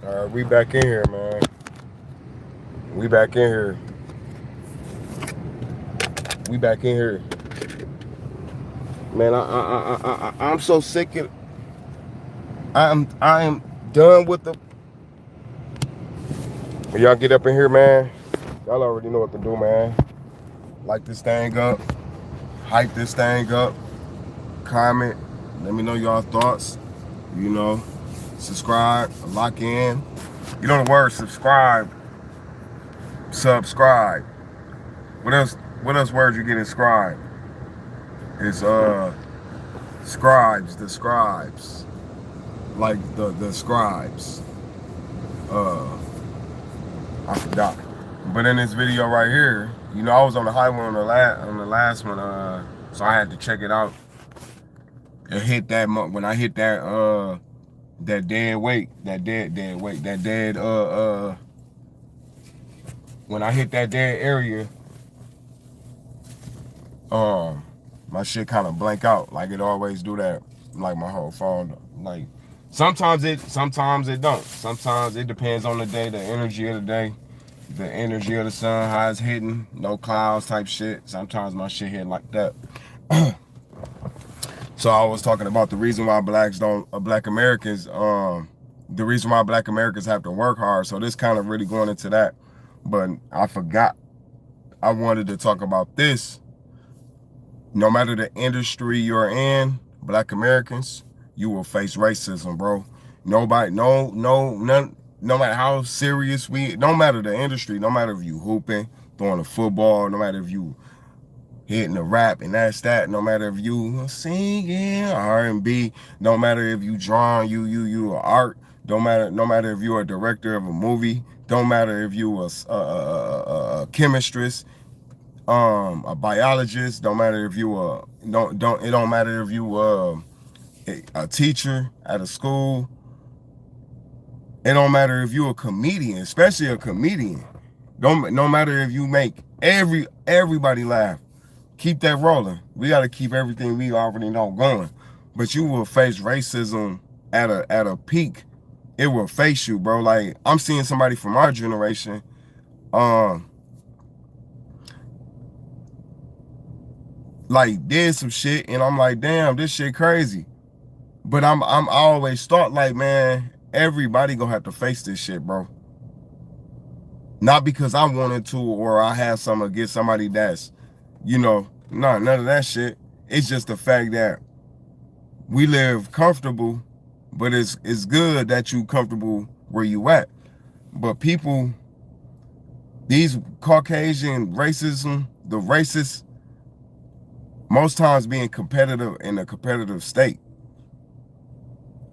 All right, we back in here, man. We back in here. We back in here, man. I'm so sick of. I am done with the. When y'all get up in here, man, y'all already know what to do, man. Like this thing up, hype this thing up, comment. Let me know y'all thoughts. You know, subscribe, lock in. You know the word subscribe. Subscribe. What else? What else words you get inscribed? It's scribes, the scribes. Like the scribes. Uh I forgot. But in this video right here, you know, I was on the highway on the last one, so I had to check it out. It hit that when I hit that dead weight, that dead weight, that dead when I hit that dead area, my shit kind of blank out like it always do that, like my whole phone. Like sometimes it don't. Sometimes it depends on the day, the energy of the day, the energy of the sun, how it's hitting, no clouds type shit. Sometimes my shit hit like that. So I was talking about the reason why black Americans, the reason why black Americans have to work hard. So this kind of really going into that, but I forgot. I wanted to talk about this. No matter the industry you're in, black Americans, you will face racism, bro. Nobody, none, no matter how serious no matter the industry, no matter if you hooping, throwing a football, no matter if you hitting the rap and that's that, no matter if you singing R&B, no matter if you drawing, you art, no matter if you're a director of a movie, don't matter if you a chemistress, a biologist, don't matter if you it don't matter if you a teacher at a school, it don't matter if you a comedian, especially a comedian. No matter if you make everybody laugh. Keep that rolling. We got to keep everything we already know going. But you will face racism at a peak. It will face you, bro. Like I'm seeing somebody from our generation, like did some shit, and I'm like, damn, this shit crazy. But I always thought like, man, everybody gonna have to face this shit, bro. Not because I wanted to or I have something against somebody that's, you know, none of that shit. It's just the fact that we live comfortable, but it's good that you comfortable where you at. But people, these Caucasian racism, the racists, most times being competitive in a competitive state.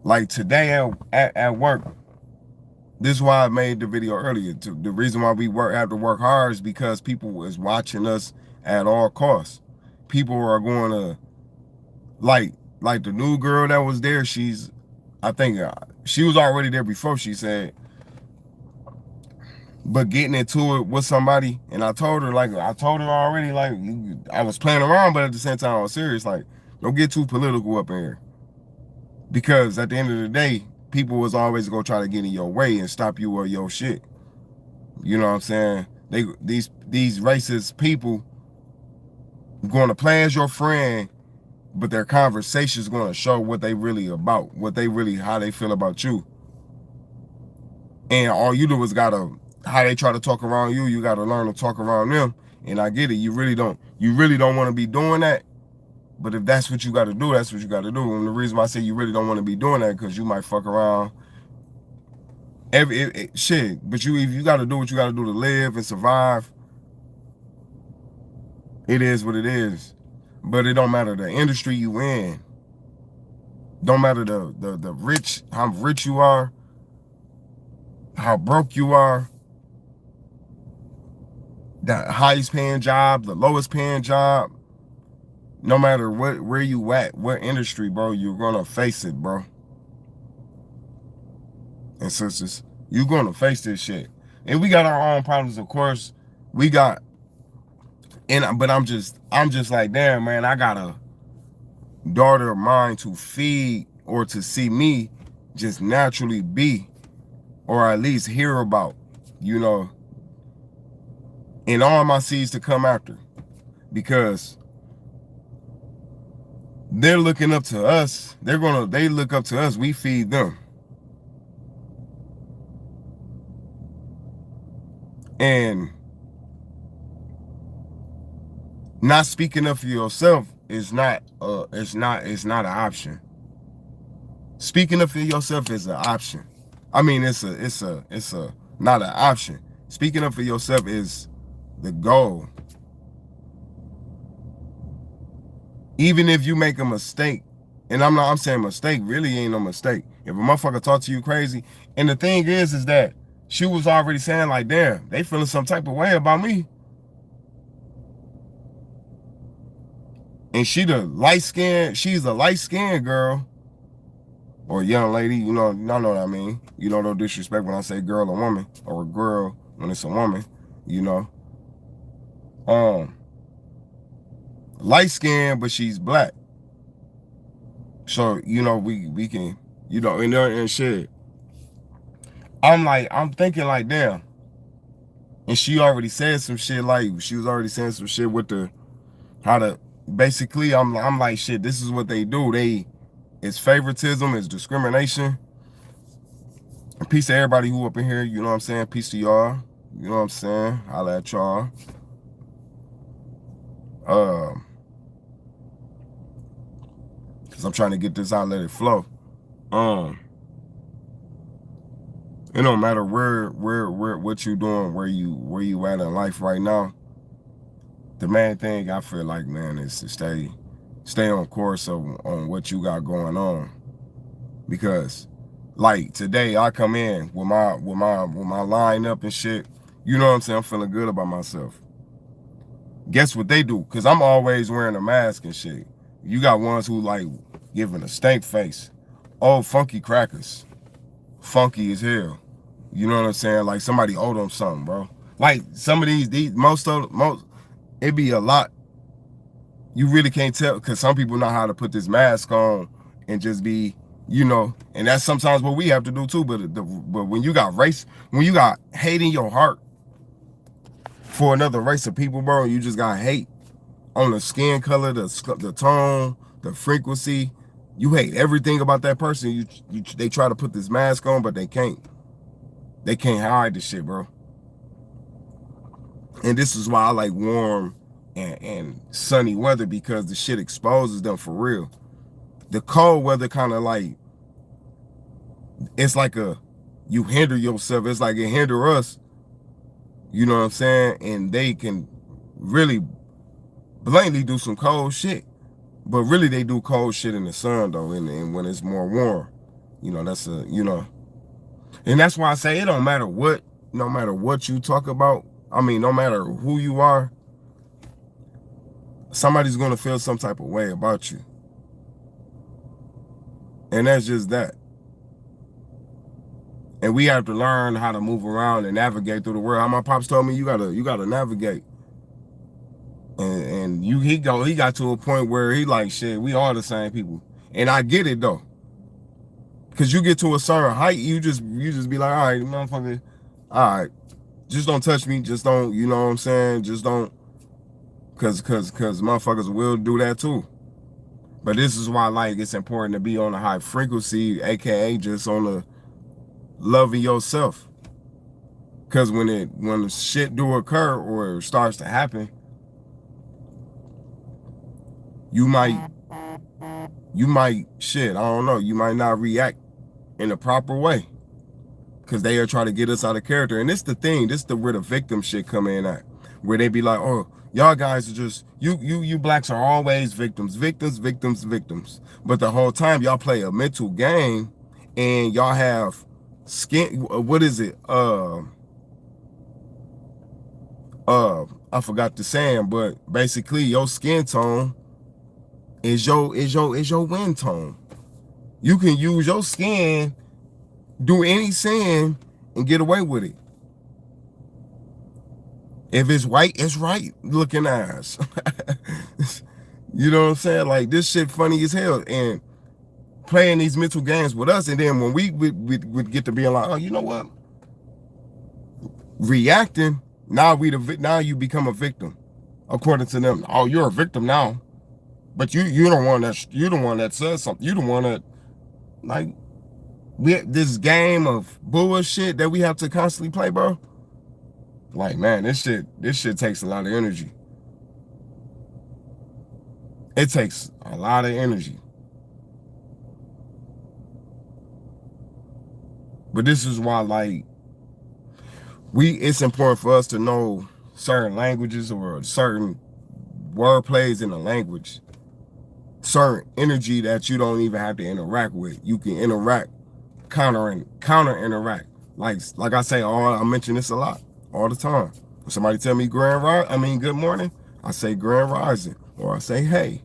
Like today at work, this is why I made the video earlier. The reason why we have to work hard is because people is watching us at all costs. People are going to, like the new girl that was there, I think she was already there before, she said, but getting into it with somebody, and I told her already, like, I was playing around, but at the same time I was serious, like, don't get too political up in here. Because at the end of the day, people was always gonna try to get in your way and stop you or your shit. You know what I'm saying? These racist people gonna play as your friend, but their conversation is gonna show what they really about, how they feel about you. And all you do is how they try to talk around you, you gotta learn to talk around them. And I get it, you really don't want to be doing that. But if that's what you got to do, that's what you got to do. And the reason why I say you really don't want to be doing that, because you might fuck around. Shit. But if you got to do what you got to do to live and survive, it is what it is. But it don't matter the industry you in. Don't matter the rich, how rich you are, how broke you are, the highest paying job, the lowest paying job. No matter where you at, what industry, bro, you're gonna face it, bro. And sisters, you're gonna face this shit. And we got our own problems, of course. But I'm just like, damn, man, I got a daughter of mine to feed or to see me just naturally be or at least hear about, you know, and all my seeds to come after, because they're looking up to us. They look up to us. We feed them. And not speaking up for yourself is not it's not an option. Speaking up for yourself is an option. I mean, it's not an option. Speaking up for yourself is the goal. Even if you make a mistake, and I'm saying mistake really ain't no mistake. If a motherfucker talk to you crazy, and the thing is that she was already saying like, damn, they feeling some type of way about me. And she's a light skinned girl. Or young lady, you know what I mean. You know, no disrespect when I say girl or woman, or a girl when it's a woman, you know. Light skinned, but she's black. So, you know, we can, you know, and shit. I'm thinking like, damn. And she already said some shit, like, she was already saying some shit with basically, I'm like, shit, this is what they do. It's favoritism, it's discrimination. And peace to everybody who up in here, you know what I'm saying? Peace to y'all. You know what I'm saying? Holla at y'all. Cause I'm trying to get this out, let it flow. It don't matter where what you doing, where you at in life right now. The main thing I feel like, man, is to stay on course on what you got going on. Because like today I come in with my line up and shit, you know what I'm saying? I'm feeling good about myself. Guess what they do? Cause I'm always wearing a mask and shit. You got ones who like giving a stank face. Oh, funky crackers. Funky as hell. You know what I'm saying? Like somebody owed them something, bro. Like some of these most it be a lot. You really can't tell, because some people know how to put this mask on and just be, you know, and that's sometimes what we have to do too. But when you got hate in your heart for another race of people, bro, you just got hate on the skin color, the tone, the frequency. You hate everything about that person. They try to put this mask on, but they can't. They can't hide the shit, bro. And this is why I like warm and sunny weather, because the shit exposes them for real. The cold weather kind of like, it's like you hinder yourself. It's like it hinder us. You know what I'm saying? And they can really blatantly do some cold shit. But really they do cold shit in the sun though, and when it's more warm. You know, that's you know. And that's why I say it don't matter what, no matter what you talk about. I mean, no matter who you are, somebody's gonna feel some type of way about you. And that's just that. And we have to learn how to move around and navigate through the world. How my pops told me, you gotta navigate. And he got to a point where he like, shit, we are the same people. And I get it though. Cause you get to a certain height, you just be like, all right, motherfucker, all right, just don't touch me, just don't, you know what I'm saying? Just don't, cause motherfuckers will do that too. But this is why like it's important to be on a high frequency, aka just on the loving yourself. Cause when the shit do occur or starts to happen, you might shit, I don't know, you might not react in the proper way, because they are trying to get us out of character. And this the thing, where the victim shit come in at, where they be like, oh, y'all guys are just, you blacks are always victims. But the whole time y'all play a mental game, and y'all have skin, what is it? I forgot the saying, but basically your skin tone is your wind tone. You can use your skin, do any sin, and get away with it. If it's white, it's right looking ass. You know what I'm saying? Like, this shit funny as hell. And playing these mental games with us, and then when we get to being like, oh, you know what, reacting, now you become a victim, according to them. Oh, you're a victim now, but you don't want that. You the one that says something. You the one that, like, this game of bullshit that we have to constantly play, bro. Like, man, this shit takes a lot of energy. It takes a lot of energy. But this is why, like, it's important for us to know certain languages or certain word plays in the language, certain energy that you don't even have to interact with. You can interact, counter interact. Like I say, I mention this a lot, all the time. When somebody tell me good morning, I say grand rising, or I say, hey.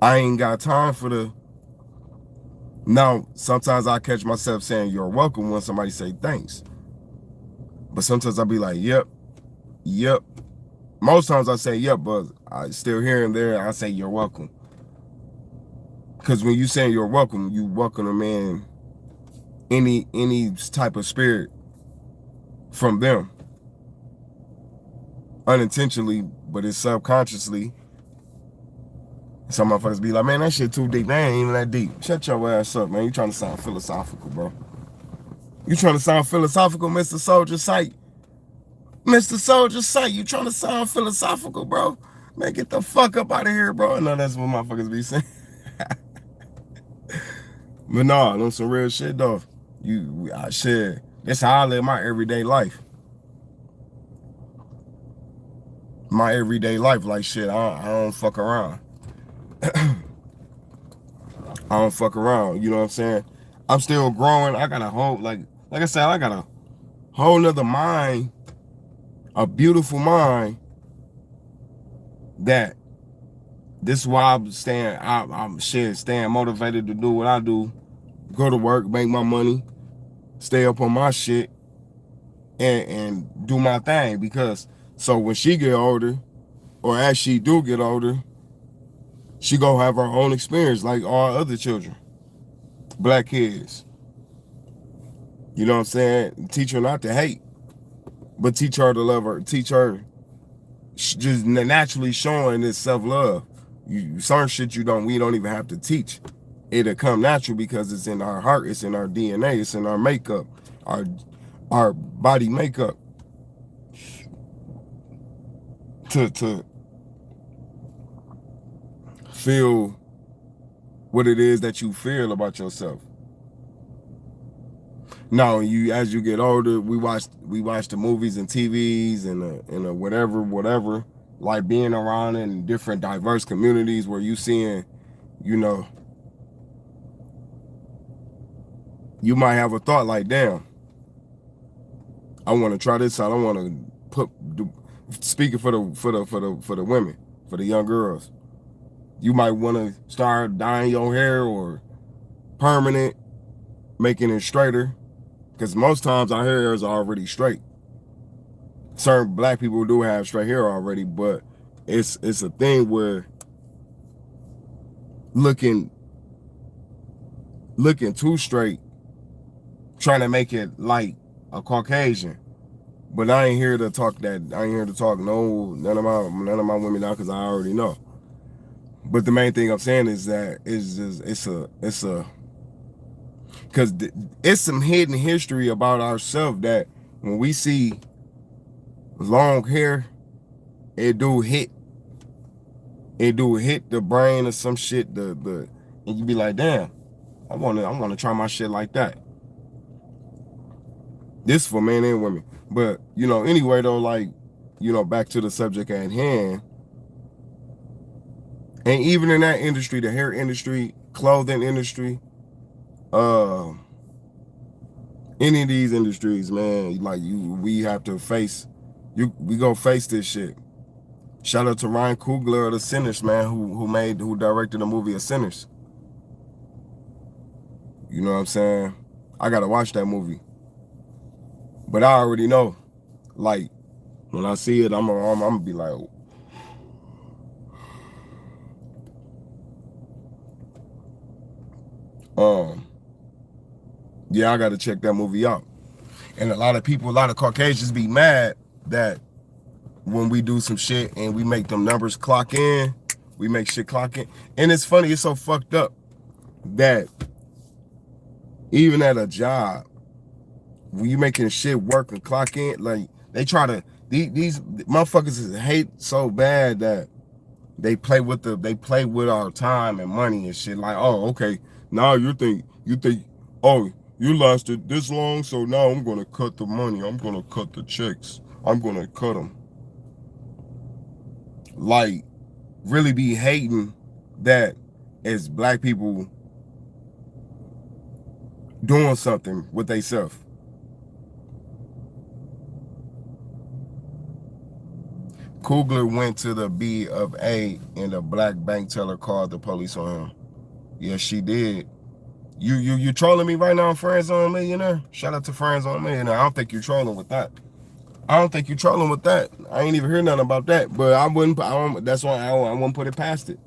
I ain't got time for the. Now, sometimes I catch myself saying you're welcome when somebody say thanks. But sometimes I'll be like, yep. Most times I say yep, but I still here and there I say you're welcome. Because when you say you're welcome, you welcome them in any type of spirit from them. Unintentionally, but it's subconsciously. Some motherfuckers be like, man, that shit too deep. That ain't even that deep. Shut your ass up, man. You trying to sound philosophical, bro. You trying to sound philosophical, Mr. Soldier Sight? Mr. Soldier Sight, you trying to sound philosophical, bro? Man, get the fuck up out of here, bro. I know that's what motherfuckers be saying. But nah, on some real shit, though. Shit. That's how I live my everyday life. My everyday life, like, shit, I don't fuck around. I don't fuck around, you know what I'm saying? I'm still growing. I got a whole, like I said, I got a whole nother mind, a beautiful mind, that this is why I'm staying motivated to do what I do, go to work, make my money, stay up on my shit, and do my thing. Because so when she get older, or as she do get older, she gonna have her own experience like all other children, black kids. You know what I'm saying? Teach her not to hate, but teach her to love her. Teach her just naturally showing this self-love. Certain shit we don't even have to teach. It'll come natural because it's in our heart, it's in our DNA, it's in our makeup, our body makeup. To feel what it is that you feel about yourself. Now, as you get older, we watch the movies and TVs and whatever, like being around in different diverse communities where you seeing, you know, you might have a thought like, damn, I want to try this out. I want to speaking for the women, for the young girls. You might want to start dyeing your hair or permanent, making it straighter, because most times our hair is already straight. Certain black people do have straight hair already, but it's a thing where looking too straight, trying to make it like a Caucasian. But I ain't here to talk that. I ain't here to talk none of my women now, because I already know. But the main thing I'm saying is that because it's some hidden history about ourselves that when we see long hair, it do hit the brain or some shit. And you be like, damn, I wanna try my shit like that. This for men and women. But anyway though, like, back to the subject at hand. And even in that industry, the hair industry, clothing industry, any of these industries, man, like we have to face, we gonna face this shit. Shout out to Ryan Coogler of The Sinners, man, who directed the movie of Sinners. You know what I'm saying? I gotta watch that movie. But I already know, like, when I see it, I'm gonna be like, Yeah, I gotta check that movie out. And a lot of people, a lot of Caucasians be mad that when we do some shit and we make them numbers clock in, we make shit clock in. And it's funny, it's so fucked up that even at a job, when you making shit work and clock in, like they try to, these motherfuckers hate so bad that they play with our time and money and shit. Like, oh, okay, now you think, oh, you lasted this long, so now I'm gonna cut the money, I'm gonna cut the checks, I'm gonna cut them. Like, really be hating that as black people doing something with themselves. Kugler went to the B of A and a black bank teller called the police on him. Yes, she did. You trolling me right now, Friends on Millionaire? Shout out to Friends on Millionaire. I don't think you're trolling with that. I don't think you're trolling with that. I ain't even heard nothing about that. But that's why I wouldn't put it past it.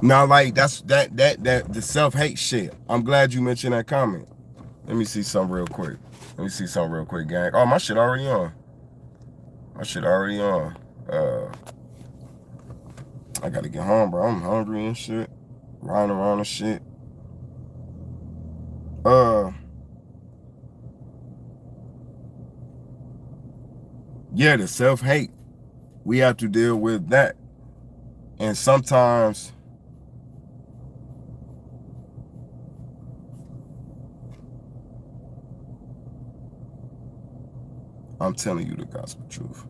Now, like, that's the self-hate shit. I'm glad you mentioned that comment. Let me see something real quick. Gang. Oh, my shit already on. I gotta get home, bro. I'm hungry and shit. Riding around and shit. Yeah, the self-hate. We have to deal with that. And sometimes I'm telling you the gospel truth.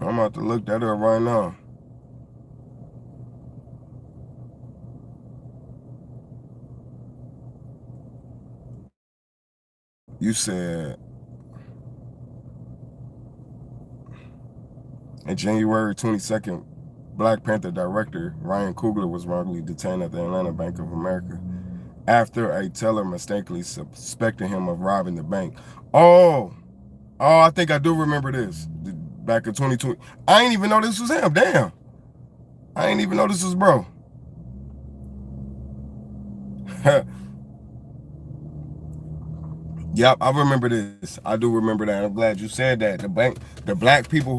I'm about to look that up right now. You said on January 22nd, Black Panther director Ryan Coogler was wrongly detained at the Atlanta Bank of America after a teller mistakenly suspected him of robbing the bank. Oh, I think I do remember this. Back in 2020. I ain't even know this was him. Damn. I ain't even know this was bro. Yep, I remember this. I do remember that. I'm glad you said that. The black people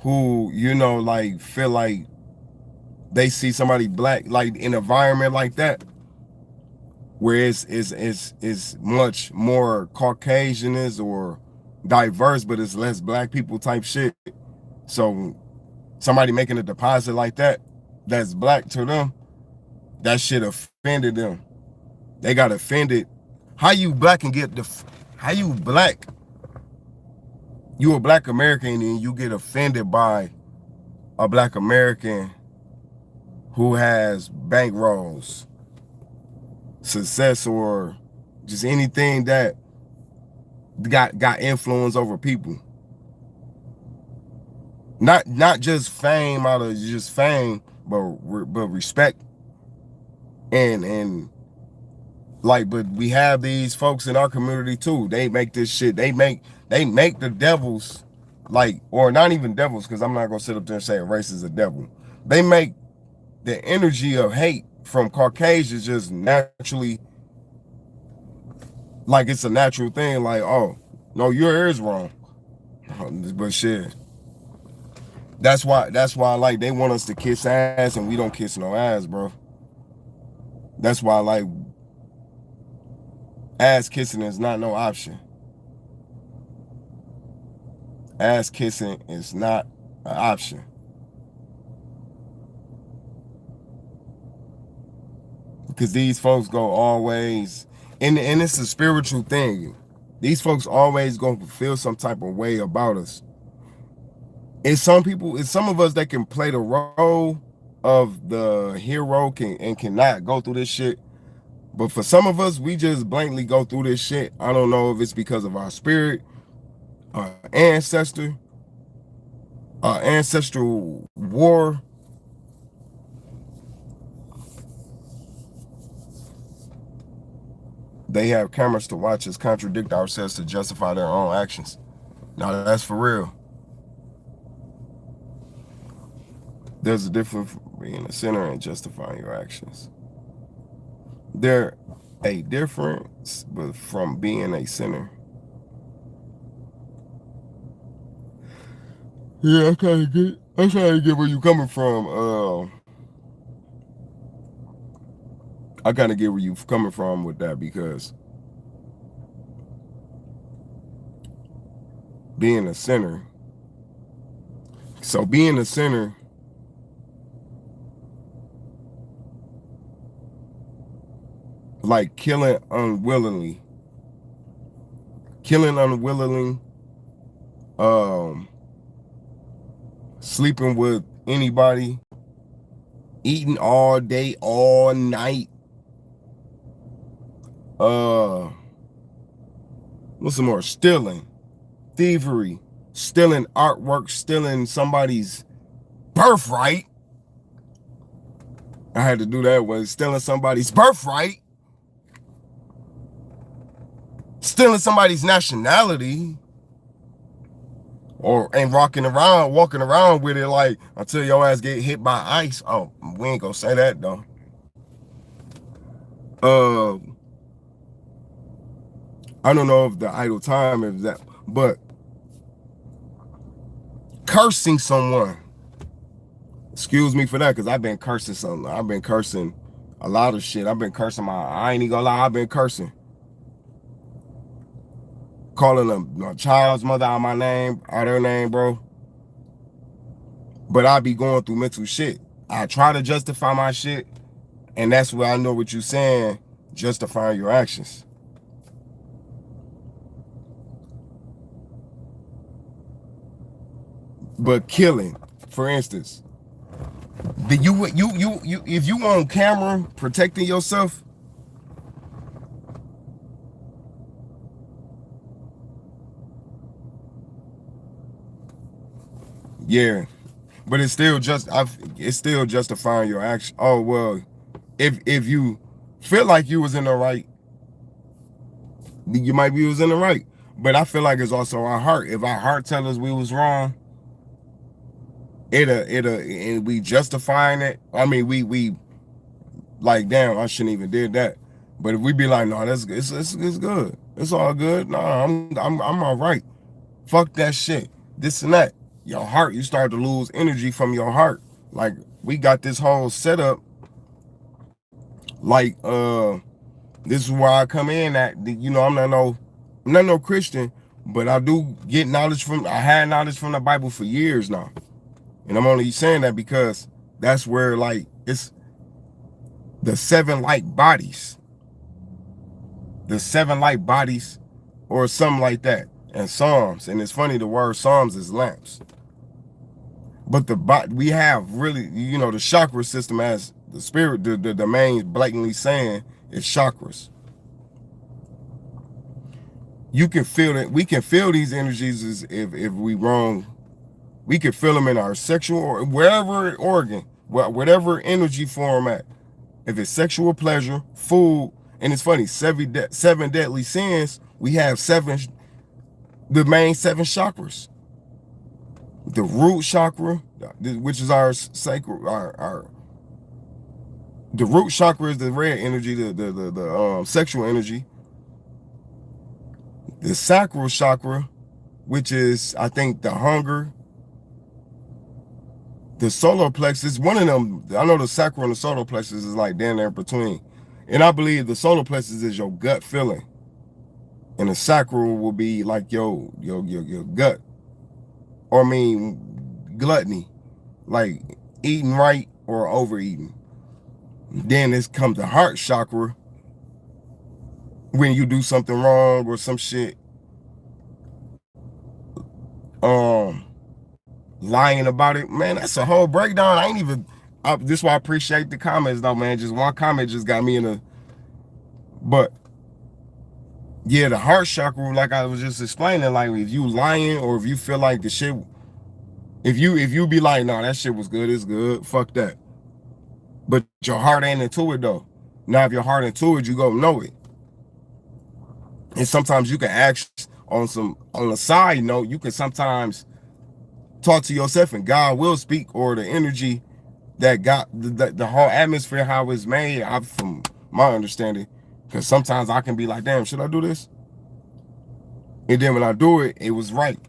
who you know, like, feel like they see somebody black, like, in an environment like that, where it's much more Caucasianist or diverse, but it's less black people type shit. So somebody making a deposit like that, that's black to them, that shit offended them. They got offended. How you black and get how you black? You a black American and you get offended by a black American who has bankrolls, success, or just anything that got influence over people. Not just fame out of just fame, but respect and like, but we have these folks in our community too. They make this shit. They make the devils, like, or not even devils, because I'm not gonna sit up there and say a race is a devil. They make the energy of hate from Caucasians just naturally, like it's a natural thing. Like, oh no, your ear is wrong. But shit, that's why like they want us to kiss ass and we don't kiss no ass, bro. That's why, like, ass kissing is not no option. Ass kissing is not an option. Because these folks go always, and it's a spiritual thing. These folks always gonna feel some type of way about us. And some of us that can play the role of the hero and cannot go through this shit. But for some of us, we just blankly go through this shit. I don't know if it's because of our spirit, our ancestral war. They have cameras to watch us contradict ourselves to justify their own actions. Now that's for real. There's a difference. being a sinner and justifying your actions. There a difference from being a sinner. Yeah, I kind of get where you coming from. I kind of get where you coming from with that, because being a sinner. So being a sinner, like killing unwillingly, sleeping with anybody, eating all day, all night, what's some more? Stealing, thievery, stealing artwork, stealing somebody's birthright. I had to do that one. Stealing somebody's birthright, stealing somebody's nationality, and walking around with it like until your ass get hit by ice. Oh, we ain't gonna say that though. I don't know if the idle time is that, but cursing someone. Excuse me for that, because I've been cursing something. I've been cursing a lot of shit. I've been cursing I ain't even gonna lie, I've been cursing. Calling a child's mother out my name, out her name, bro. But I be going through mental shit. I try to justify my shit, and that's where I know what you're saying, justifying your actions. But killing, for instance, if you on camera protecting yourself, yeah, but it's still justifying your action. Oh well, if you feel like you was in the right, you might be was in the right. But I feel like it's also our heart. If our heart tells us we was wrong, and we justifying it. I mean, we like, damn, I shouldn't even did that. But if we be like, no, it's good. It's all good. No, I'm all right. Fuck that shit. This and that. Your heart, you start to lose energy from your heart. Like, we got this whole setup. Like, this is where I come in at. You know, I'm not no Christian, but I do get knowledge I had knowledge from the Bible for years now. And I'm only saying that because that's where, like, it's the 7 light bodies. The 7 light bodies or something like that. And Psalms. And it's funny, the word Psalms is lamps. But we have really, you know, the chakra system, as the spirit, the main blatantly saying is chakras. You can feel it. We can feel these energies if we wrong. We can feel them in our sexual or wherever organ, whatever energy form at. If it's sexual pleasure, food, and it's funny, 7 deadly sins, we have the main 7 chakras. The root chakra, which is our sacral, the root chakra is the red energy, the sexual energy. The sacral chakra, which is, I think, the hunger. The solar plexus, one of them, I know the sacral and the solar plexus is like down there in between. And I believe the solar plexus is your gut feeling. And the sacral will be like your gut. Or I mean, gluttony. Like eating right or overeating. Then this comes the heart chakra. When you do something wrong or some shit. Lying about it, man, that's a whole breakdown. I ain't even, this is why I appreciate the comments though, man. Just one comment just got me in a, but yeah, the heart chakra, like I was just explaining, like if you lying or if you feel like the shit, if you be like, no, that shit was good, it's good, fuck that. But your heart ain't into it though. Now if your heart into it, you go know it. And sometimes you can act on a side note, you can sometimes talk to yourself and God will speak, or the energy that got the whole atmosphere, how it's made, from my understanding, because sometimes I can be like, damn, should I do this? And then when I do it, it was right.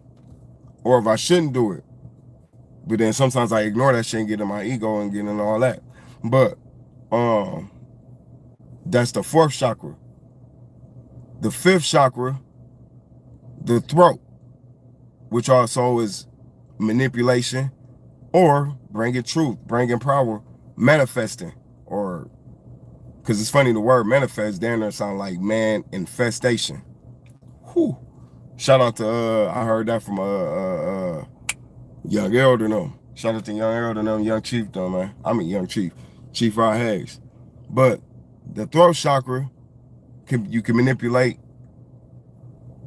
Or if I shouldn't do it. But then sometimes I ignore that shit and get in my ego and get in all that. But that's the fourth chakra. The fifth chakra, the throat, which also is manipulation, or bringing truth, bringing power, manifesting, or, because it's funny, the word manifest down there sound like man infestation. Whew. Shout out to I heard that from Young Elder them. Shout out to Young Elder them, Young Chief though, man. I mean Young Chief, Chief Rod Hayes. But the throat chakra, you can manipulate,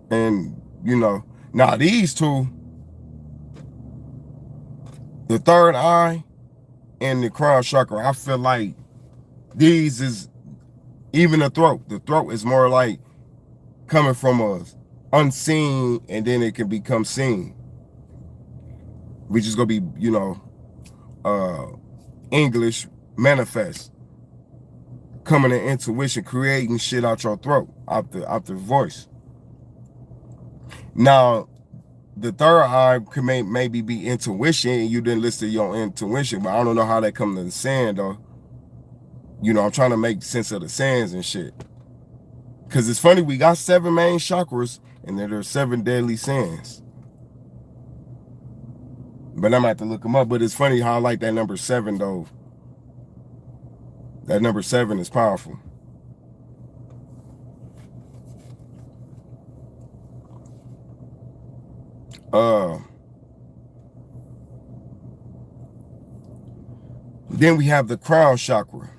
and you know, now these two, the third eye and the crown chakra, I feel like these is even the throat. The throat is more like coming from us unseen, and then it can become seen. We just gonna be, you know, English manifest, coming in intuition, creating shit out your throat, out the voice. Now, the third eye could maybe be intuition, and you didn't listen to your intuition, but I don't know how that come to the sand though. You know, I'm trying to make sense of the sands and shit. Because it's funny, we got 7 main chakras, and then there's 7 deadly sins. But I'm gonna have to look them up. But it's funny how I like that number 7 though. That number 7 is powerful. Then we have the crown chakra.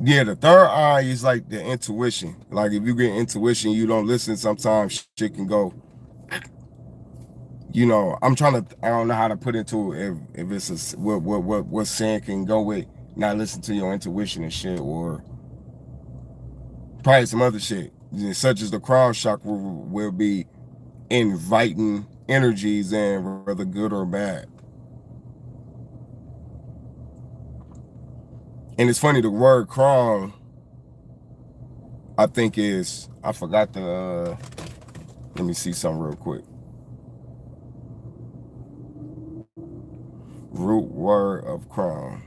Yeah, the third eye is like the intuition. Like if you get intuition, you don't listen, sometimes shit can go. You know, I don't know how to put it to if it's what saying can go with not listen to your intuition and shit, or probably some other shit, such as the crown chakra will be inviting energies in, whether good or bad. And it's funny, the word crown, I think is, I forgot the, let me see something real quick. Root word of crown.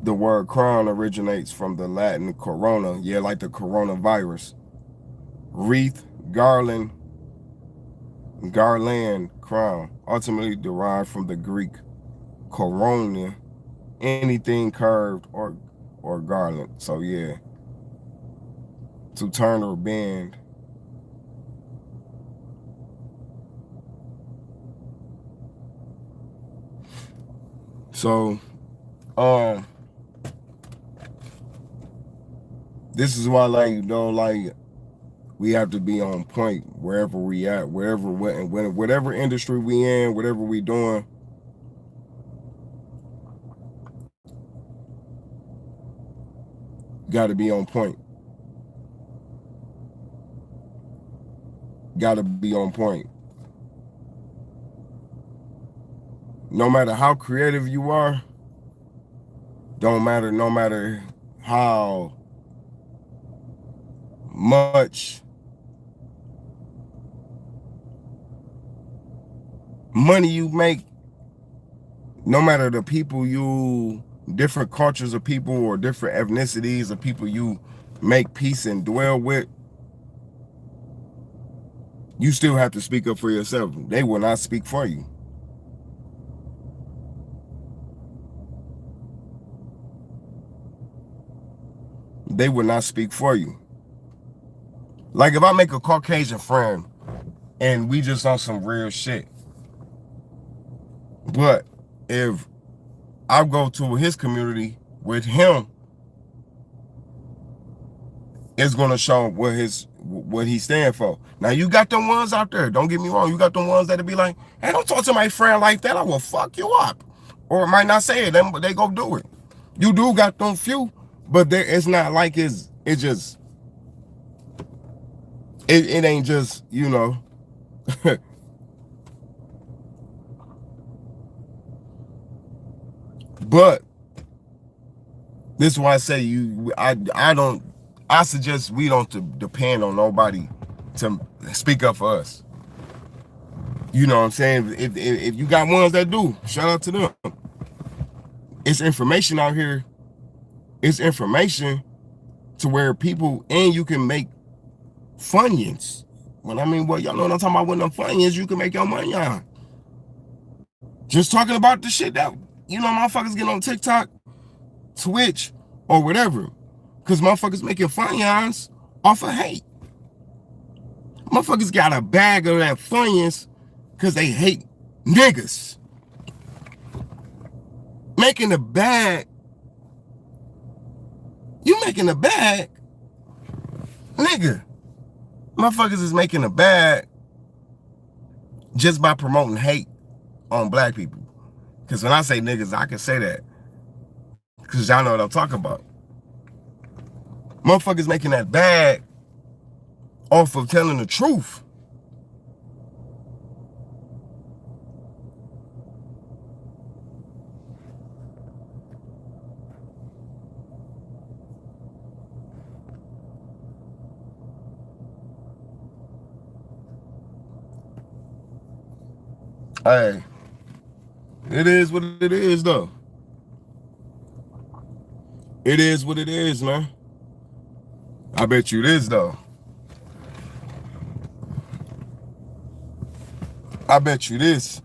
The word crown originates from the Latin corona, yeah, like the coronavirus. Wreath, garland, crown, ultimately derived from the Greek corona, anything curved or garland. So yeah, to turn or bend. So this is why, like, you know, like, we have to be on point wherever we at, whatever industry we in, whatever we doing. Got to be on point. Got to be on point. No matter how creative you are, no matter how much money you make, no matter the people different cultures of people or different ethnicities of people you make peace and dwell with, you still have to speak up for yourself. They will not speak for you. They will not speak for you. Like if I make a Caucasian friend and we just on some real shit, but if I go to his community with him, it's gonna show what he stand for. Now you got them ones out there, don't get me wrong, you got them ones that'll be like, hey, don't talk to my friend like that, I will fuck you up. Or it might not say it, but they go do it. You do got them few, but it's not like it's just It ain't just, you know. But this is why I say I suggest we don't depend on nobody to speak up for us. You know what I'm saying? If you got ones that do, shout out to them. It's information out here. It's information to where people, and you can make Funyuns. Well, I mean, well, y'all know what I'm talking about. When them Funyuns, you can make your money on. Just talking about the shit that, you know, motherfuckers get on TikTok, Twitch, or whatever. Because motherfuckers making Funyuns off of hate. Motherfuckers got a bag of that Funyuns because they hate niggas. Making a bag. You making a bag? Nigga. Motherfuckers is making a bag just by promoting hate on black people. Because when I say niggas, I can say that. Because y'all know what I'm talking about. Motherfuckers making that bag off of telling the truth. Hey, it is what it is, though. It is what it is, man. I bet you it is, though. I bet you this.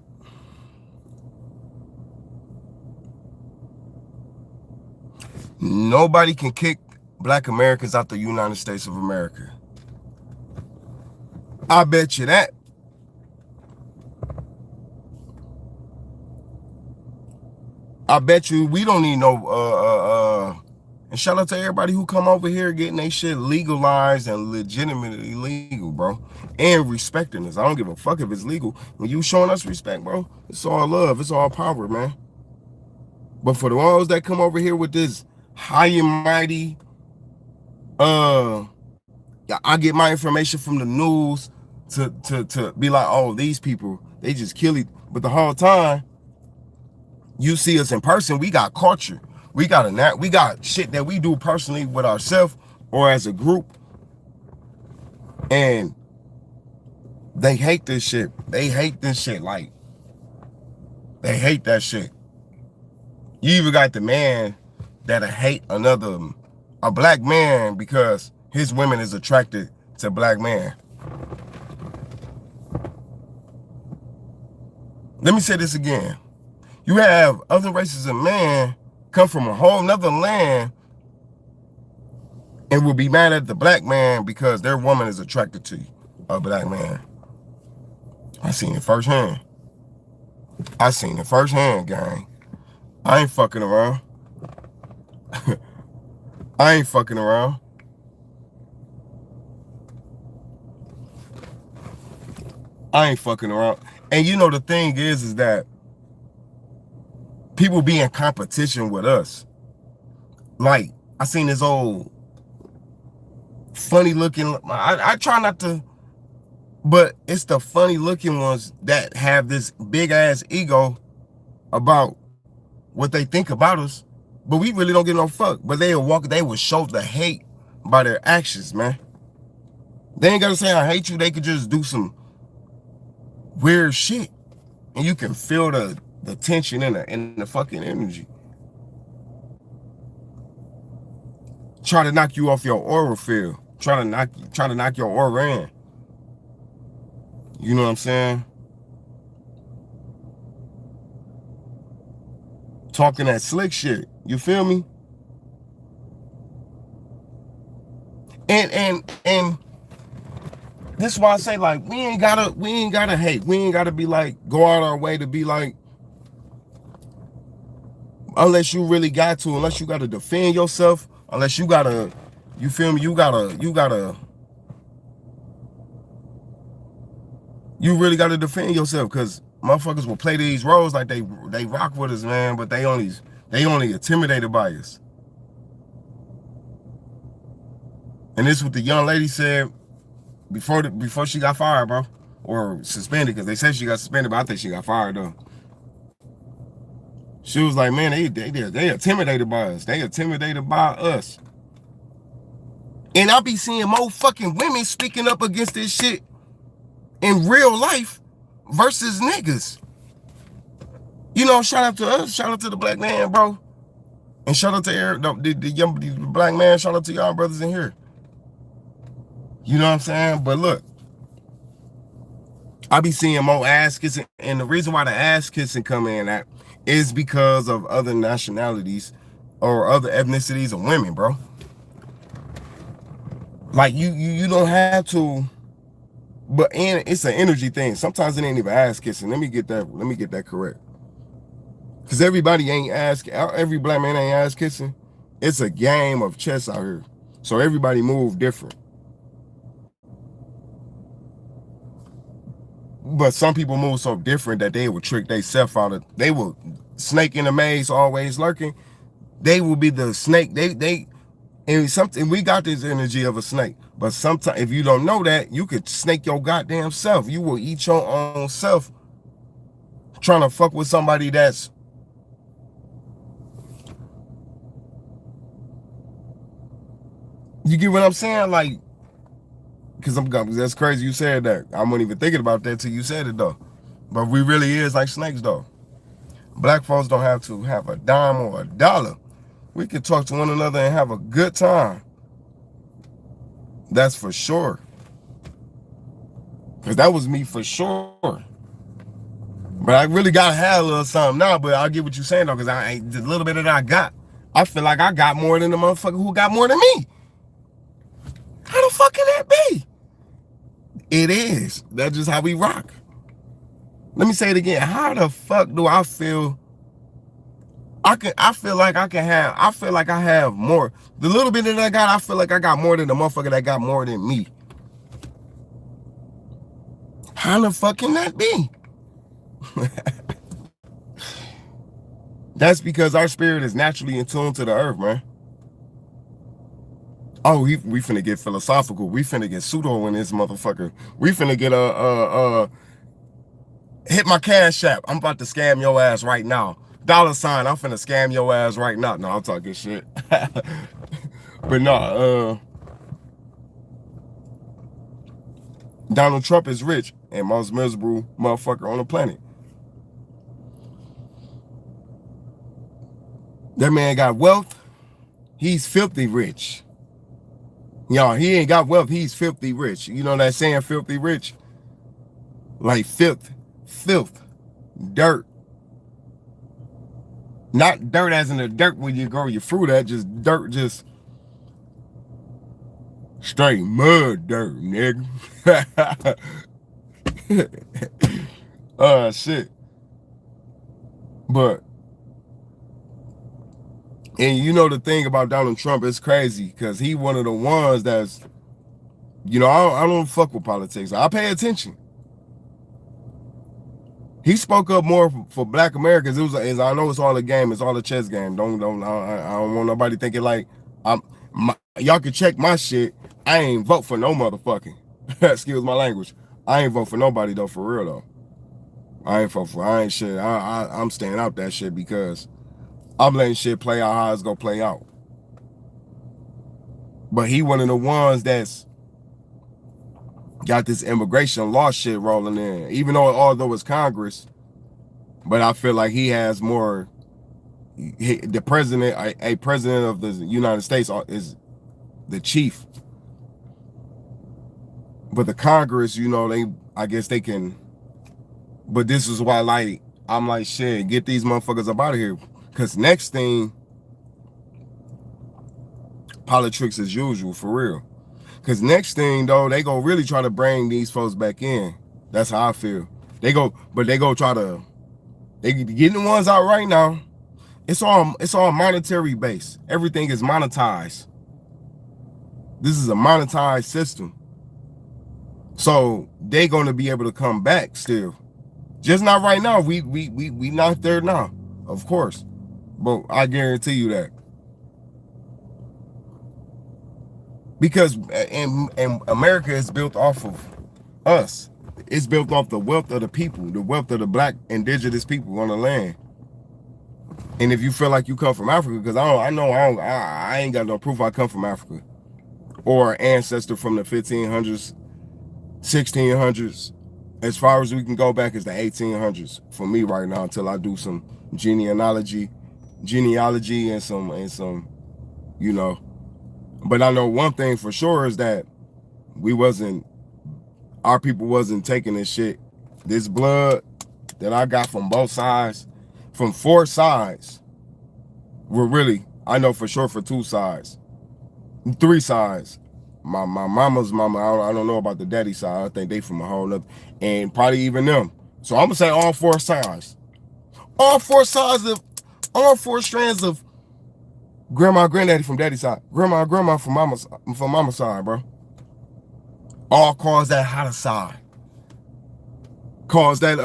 Nobody can kick black Americans out the United States of America. I bet you that. I bet you we don't need no and shout out to everybody who come over here getting their shit legalized and legitimately legal, bro. And respecting us. I don't give a fuck if it's legal. When you showing us respect, bro, it's all love. It's all power, man. But for the ones that come over here with this high and mighty, I get my information from the news to be like, oh, these people, they just kill it. But the whole time, you see us in person, we got culture. We got shit that we do personally with ourselves or as a group. And they hate this shit. They hate this shit. Like, they hate that shit. You even got the man that'll hate a black man because his women is attracted to black man. Let me say this again. You have other races of men come from a whole nother land and will be mad at the black man because their woman is attracted to a black man. I seen it firsthand. I seen it firsthand, gang. I ain't fucking around. I ain't fucking around. I ain't fucking around. And you know the thing is that people be in competition with us. Like, I seen this old funny looking, I try not to, but it's the funny looking ones that have this big ass ego about what they think about us, but we really don't get no fuck. But they will show the hate by their actions, man. They ain't gotta say I hate you, they could just do some weird shit. And you can feel the tension in the fucking energy. Try to knock you off your aura field. Try to knock your aura in. You know what I'm saying? Talking that slick shit. You feel me? And this is why I say, like, we ain't gotta hate. We ain't gotta be like, go out our way to be like, unless you really got to, unless you gotta defend yourself, unless you gotta, you feel me? You really gotta defend yourself, because motherfuckers will play these roles like they rock with us, man, but they only intimidated by us. And this is what the young lady said. before she got fired, bro, or suspended, because they said she got suspended, but I think she got fired though. She was like, man, they intimidated by us. They intimidated by us. And I be seeing more fucking women speaking up against this shit in real life versus niggas. You know, shout out to us, shout out to the black man, bro. And shout out to the black man, shout out to y'all brothers in here. You know what I'm saying? But look, I be seeing more ass kissing, and the reason why the ass kissing come in at is because of other nationalities or other ethnicities of women, bro. Like you don't have to, but it's an energy thing. Sometimes it ain't even ass kissing. Let me get that correct. Cause everybody ain't every black man ain't ass kissing. It's a game of chess out here. So everybody move different. But some people move so different that they will trick themselves out of, they will snake in the maze always lurking. They will be the snake. And something, we got this energy of a snake. But sometimes if you don't know that, you could snake your goddamn self. You will eat your own self trying to fuck with somebody that's, you get what I'm saying? Like, because that's crazy you said that. I wasn't even thinking about that till you said it though. But we really is like snakes though. Black folks don't have to have a dime or a dollar. We can talk to one another and have a good time. That's for sure. Because that was me for sure. But I really got to have a little something now, but I'll get what you're saying though, because the little bit that I got, I feel like I got more than the motherfucker who got more than me. How the fuck can that be? It is. That's just how we rock. Let me say it again. How the fuck do I feel? I feel like I have more. The little bit that I got, I feel like I got more than the motherfucker that got more than me. How the fuck can that be? That's because our spirit is naturally in tune to the earth, man. Oh, we finna get philosophical. We finna get pseudo in this motherfucker. We finna get hit my cash app. I'm about to scam your ass right now. $, I'm finna scam your ass right now. No, I'm talking shit. But no, Donald Trump is rich and most miserable motherfucker on the planet. That man got wealth. He's filthy rich. Y'all, he ain't got wealth. He's filthy rich. You know that saying, filthy rich? Like filth, dirt. Not dirt as in the dirt when you grow your fruit at, just dirt, just straight mud dirt, nigga. Shit. But, and you know the thing about Donald Trump, it's crazy because he one of the ones that's, you know, I don't fuck with politics. I pay attention. He spoke up more for Black Americans. It was, as I know, it's all a game. It's all a chess game. I don't want nobody thinking like y'all can check my shit. I ain't vote for no motherfucking. Excuse my language. I ain't vote for nobody though, for real though. I ain't shit. I'm staying out that shit because I'm letting shit play out how it's gonna play out. But he one of the ones that's got this immigration law shit rolling in, even though although it's Congress, but I feel like he has more. The president, a president of the United States, is the chief, but the Congress, you know, I guess they can. But this is why, like, I'm like, shit, get these motherfuckers up out of here, because next thing, politics as usual, for real. Because next thing, though, they go really try to bring these folks back in. That's how I feel. They go try to, they getting the ones out right now. It's all monetary based. Everything is monetized. This is a monetized system. So they gonna be able to come back still. Just not right now. We not there now, of course. But I guarantee you that. because and America is built off of us. It's built off the wealth of the people, the wealth of the black indigenous people on the land. And if you feel like you come from Africa, because I ain't got no proof I come from Africa or ancestor from the 1500s, 1600s. As far as we can go back is the 1800s for me right now until I do some genealogy and some, you know. But I know one thing for sure is that our people wasn't taking this shit. This blood that I got from both sides, from 4 sides, were really, I know for sure for 2 sides, 3 sides. My mama's mama, I don't know about the daddy side. I think they from a whole nother, and probably even them. So I'm gonna say all 4 sides. All 4 strands of grandma, granddaddy from daddy side, grandma from mama's side, bro. All cause that hotter side. Cause that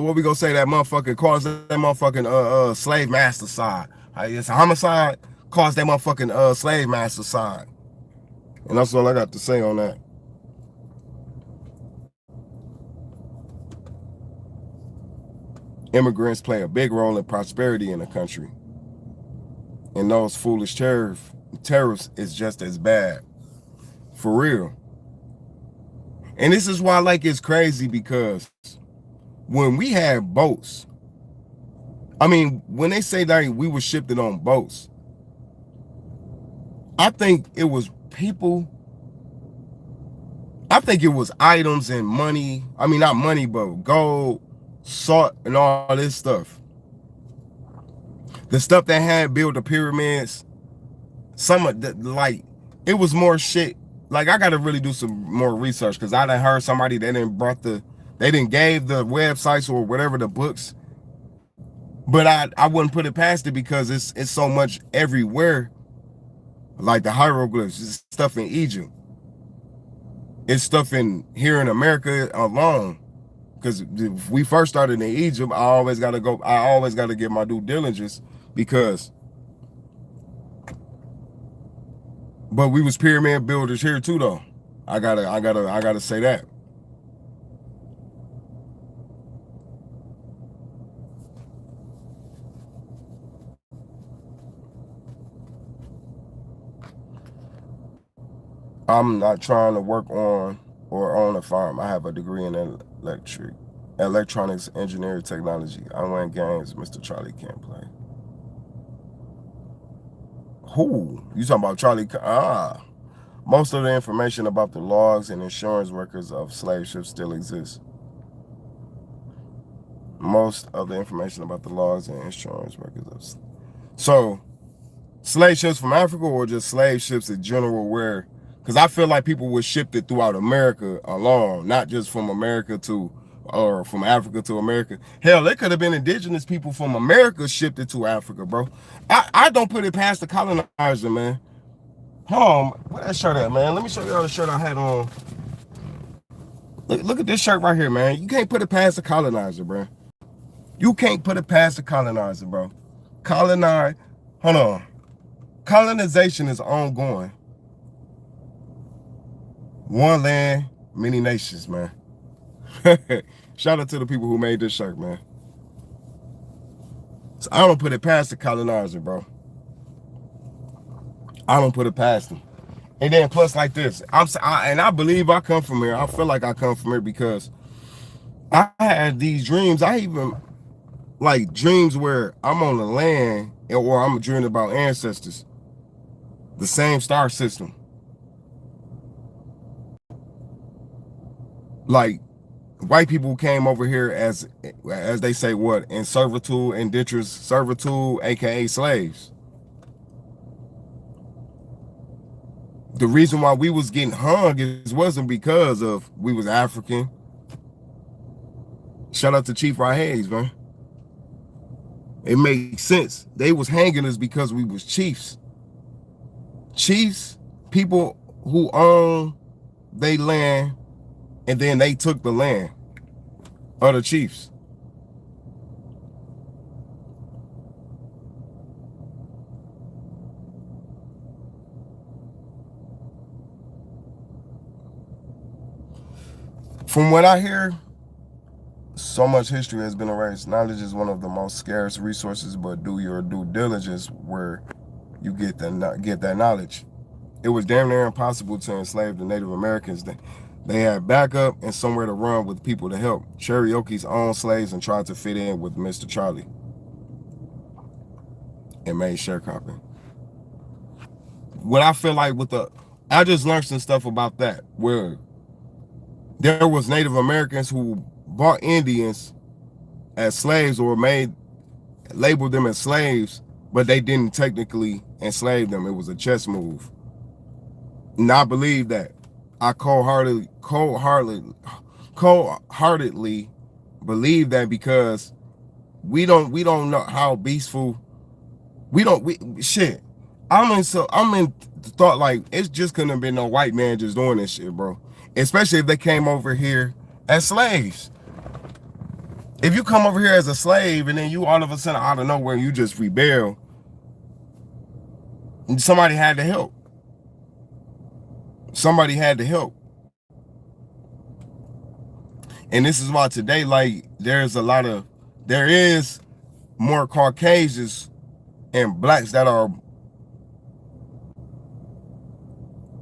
what we gonna say, that motherfucking cause that motherfucking slave master side. It's a homicide, cause that motherfucking slave master side. And that's all I got to say on that. Immigrants play a big role in prosperity in the country. And those foolish tariffs is just as bad. For real. And this is why like it's crazy, because when we had boats, I mean, when they say that we were shipped it on boats, I think it was people, I think it was items and money. I mean, not money, but gold, salt, and all this stuff. The stuff that had built the pyramids, some of the, like, it was more shit. Like, I got to really do some more research, because I done heard somebody, they didn't gave the websites or whatever, the books. But I wouldn't put it past it, because it's so much everywhere. Like the hieroglyphs, it's stuff in Egypt. It's stuff in here in America alone. Because if we first started in Egypt, I always got to get my due diligence, because but we was pyramid builders here too, though. I gotta say that. I'm not trying to work on or own a farm. I have a degree in electronics engineering technology. I win games Mr. Charlie can't play. Who? You talking about Charlie? Most of the information about the logs and insurance records of slave ships still exists. Most of the information about the logs and insurance records of... So, slave ships from Africa, or just slave ships in general, where... Because I feel like people were shipped it throughout America alone, not just from America to, or from Africa to America. Hell, it could have been indigenous people from America shipped it to Africa, bro. I don't put it past the colonizer, man. Where that shirt at, man? Let me show you all the shirt I had on. Look at this shirt right here, man. You can't put it past the colonizer, bro. You can't put it past the colonizer, bro. Hold on. Colonization is ongoing. One land, many nations, man. Shout out to the people who made this shirt, man. So I don't put it past the colonizer, bro. I don't put it past them. And then plus like this, and I believe I come from here. I feel like I come from here because I had these dreams. I even like dreams where I'm on the land, or I'm dreaming about ancestors. The same star system. Like white people came over here as they say, what, in servitude, indentured servitude, aka slaves. The reason why we was getting hung wasn't because of we was African. Shout out to Chief Ray Hayes, man. It makes sense. They was hanging us because we was chiefs. Chiefs, people who own their land, and then they took the land of the chiefs. From what I hear, so much history has been erased. Knowledge is one of the most scarce resources, but do your due diligence where you get that knowledge. It was damn near impossible to enslave the Native Americans. They had backup and somewhere to run with people to help. Cherokees owned slaves and tried to fit in with Mr. Charlie and made sharecropping. What I feel like I just learned some stuff about that, where there was Native Americans who bought Indians as slaves or labeled them as slaves, but they didn't technically enslave them. It was a chess move. And I believe that. I cold-heartedly believe that, because we don't know how beastful. Shit. I'm in thought like it's just couldn't have been no white man just doing this shit, bro. Especially if they came over here as slaves. If you come over here as a slave and then you all of a sudden out of nowhere you just rebel, somebody had to help. Somebody had to help. And this is why today, like, there is more Caucasians and blacks that are,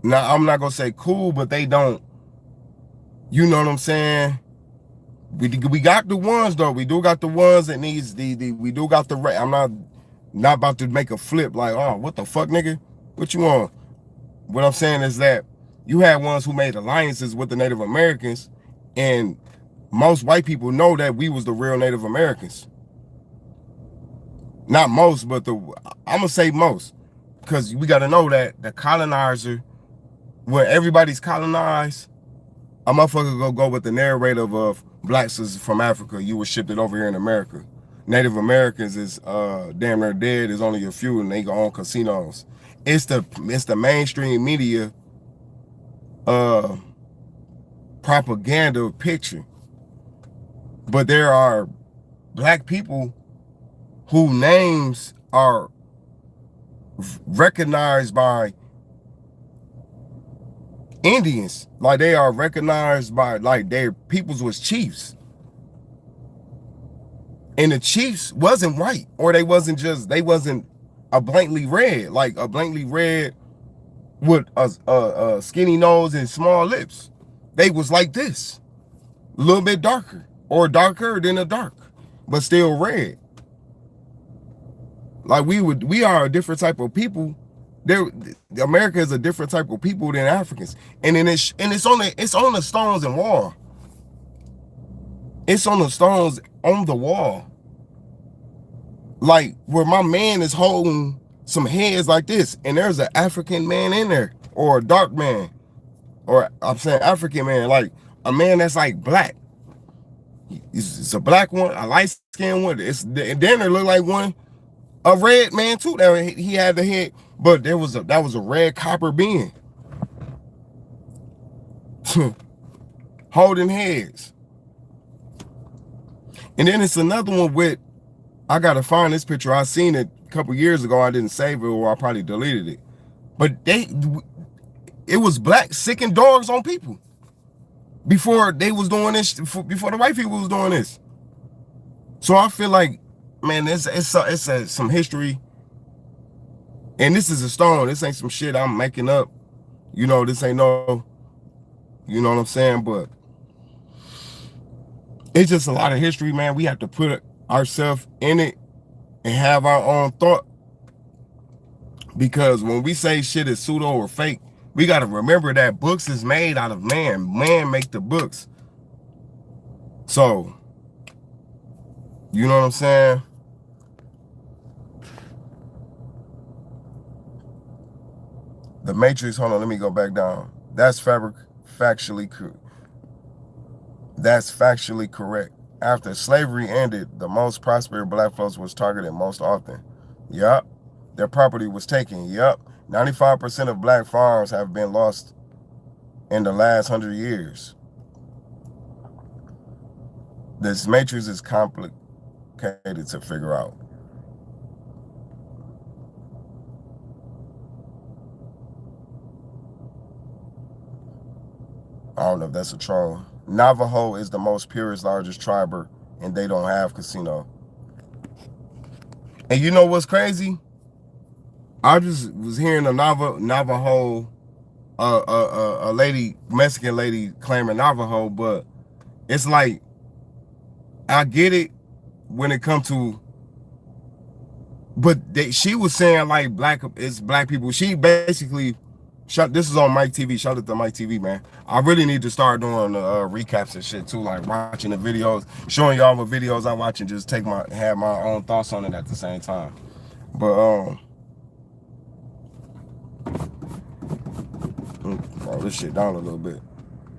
now I'm not gonna say cool, but they don't, you know what I'm saying? We got the ones though. We do got the ones that needs we do got the I'm not about to make a flip like, oh, what the fuck, nigga? What you want? What I'm saying is that you had ones who made alliances with the Native Americans, and most white people know that we was the real Native Americans. Not most, but I'm gonna say most, because we got to know that the colonizer, when everybody's colonized, a motherfucker go with the narrative of blacks is from Africa, you were shipped it over here in America. Native Americans is damn near dead. There's only a few, and they go on casinos. It's the mainstream media propaganda picture. But there are black people whose names are recognized by Indians. Like, they are recognized by, like, their peoples was chiefs. And the chiefs wasn't white, or they wasn't a blankly red, like a blankly red with a skinny nose and small lips. They was like this, a little bit darker, or darker than a dark, but still red. Like, we are a different type of people. America is a different type of people than Africans, and then it's on the stones and wall. It's on the stones on the wall. Like, where my man is holding some heads like this, and there's an African man in there, or a dark man, or I'm saying African man, like a man that's like black. It's a black one, a light-skinned one. And then there looked like one, a red man too. That he had the head, but that was a red copper being holding heads. And then it's another one with, I gotta find this picture. I seen it a couple years ago. I didn't save it, or I probably deleted it. But it was black sicking dogs on people before they was doing this. Before the white people was doing this. So I feel like, man, it's some history, and this is a stone. This ain't some shit I'm making up. You know, this ain't no, you know what I'm saying? But it's just a lot of history, man. We have to put ourselves in it and have our own thought, because when we say shit is pseudo or fake, we got to remember that books is made out of man make the books. So, you know what I'm saying? The Matrix, hold on, let me go back down. That's factually correct. After slavery ended, the most prosperous black folks was targeted most often. Yup. Their property was taken. Yup. 95% of black farms have been lost in the last 100 years. This matrix is complicated to figure out. I don't know if that's a troll. Navajo is the most purest, largest tribe, and they don't have casino. And you know what's crazy? I just was hearing a Navajo, a lady, Mexican lady claiming Navajo, but it's like, I get it when it comes to, but she was saying like it's black people. She basically, this is on Mike TV. Shout out to Mike TV, man. I really need to start doing recaps and shit too, like watching the videos, showing y'all what videos I watch and just have my own thoughts on it at the same time. But oh, this shit down a little bit.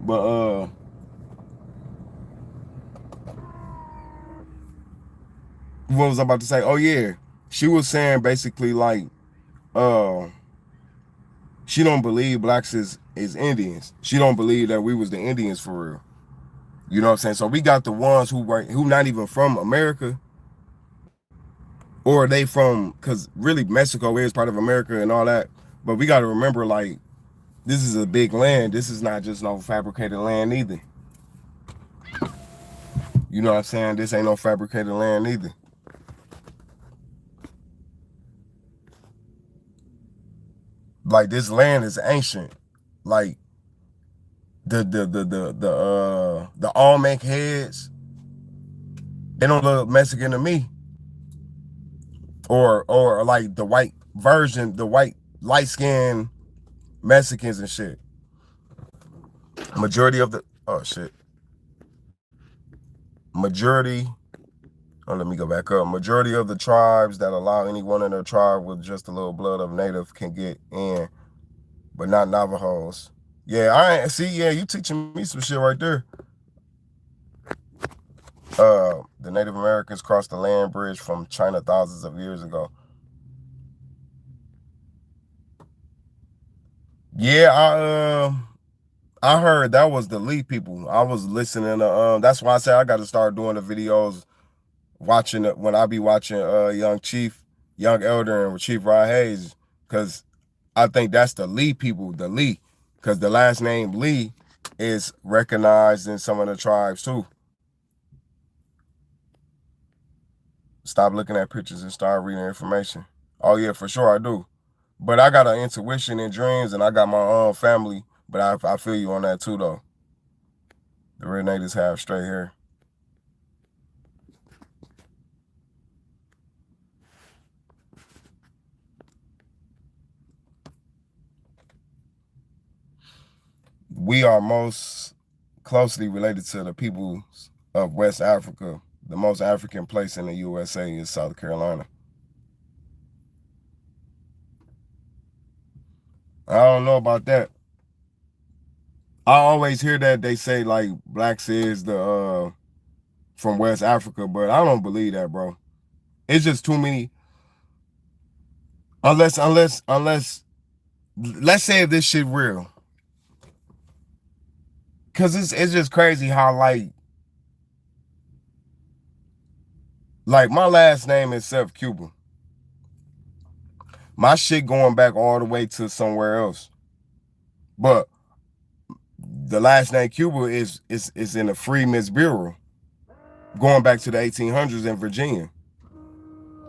But what was I about to say? Oh yeah, she was saying basically like she don't believe blacks is Indians. She don't believe that we was the Indians for real. You know what I'm saying? So we got the ones who not even from America, or they from, because really Mexico is part of America and all that. But we got to remember, like, this is a big land. This is not just no fabricated land either. You know what I'm saying? This ain't no fabricated land either. Like, this land is ancient. Like, the Olmec heads, they don't look Mexican to me. Or like the white version, the white light-skinned Mexicans and shit. Majority of the, oh shit. Let me go back up. Majority of the tribes that allow anyone in their tribe with just a little blood of native can get in, but not Navajos. Yeah, I ain't see. Yeah, you teaching me some shit right there. The Native Americans crossed the land bridge from China thousands of years ago. Yeah, I heard that was the Lee people. I was listening to that's why I said I got to start doing the videos, watching it when I be watching Young Elder and Chief Rod Hayes, because I think that's the Lee people, the Lee, because the last name Lee is recognized in some of the tribes too. Stop looking at pictures and start reading information. Oh yeah, for sure I do. But I got an intuition and dreams, and I got my own family. But I feel you on that too, though. The red natives have straight hair. We are most closely related to the peoples of West Africa. The most African place in the USA is South Carolina. I don't know about that. I always hear that they say like blacks is the from West Africa, but I don't believe that, bro. It's just too many. Unless let's say if this shit real. Cause it's just crazy how like my last name is Seth Cuba. My shit going back all the way to somewhere else. But the last name Cuba is in the Freedmen's Bureau, going back to the 1800s in Virginia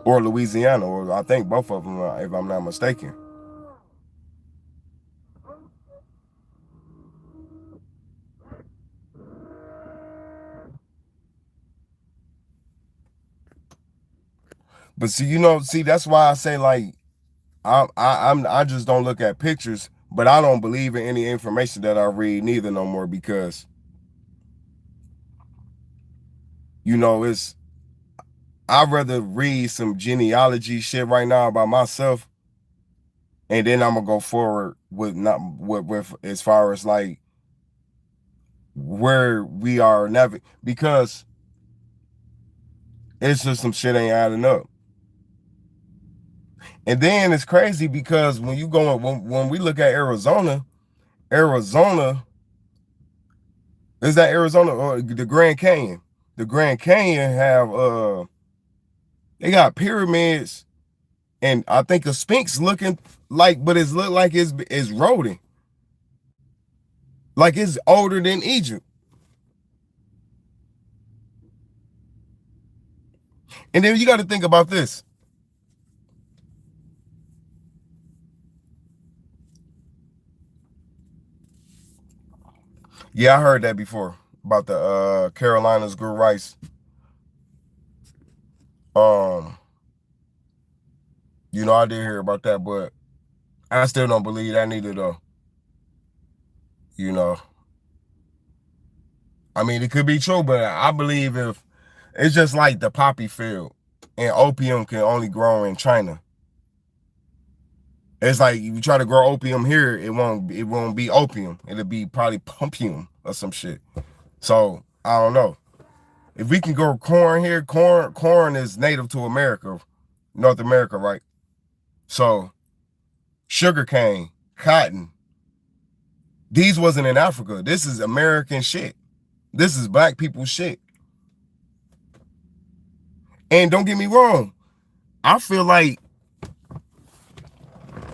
or Louisiana, or I think both of them, if I'm not mistaken. But see, that's why I say like I just don't look at pictures, but I don't believe in any information that I read neither no more, because I'd rather read some genealogy shit right now about myself, and then I'm gonna go forward with as far as like where we are never, because it's just some shit ain't adding up. And then it's crazy because when you go when we look at Arizona is that Arizona or the Grand Canyon? The Grand Canyon have they got pyramids, and I think a Sphinx looking like, but it's look like it's rodent. Like it's older than Egypt. And then you got to think about this. Yeah, I heard that before about the Carolinas grew rice. Um, I did hear about that, but I still don't believe that neither though. You know. I mean, it could be true, but I believe if it's just like the poppy field and opium can only grow in China. It's like if you try to grow opium here, it won't be opium. It'll be probably pumpium or some shit. So I don't know. If we can grow corn here, corn is native to America, North America, right? So sugarcane, cotton, these wasn't in Africa. This is American shit. This is black people shit. And don't get me wrong, I feel like,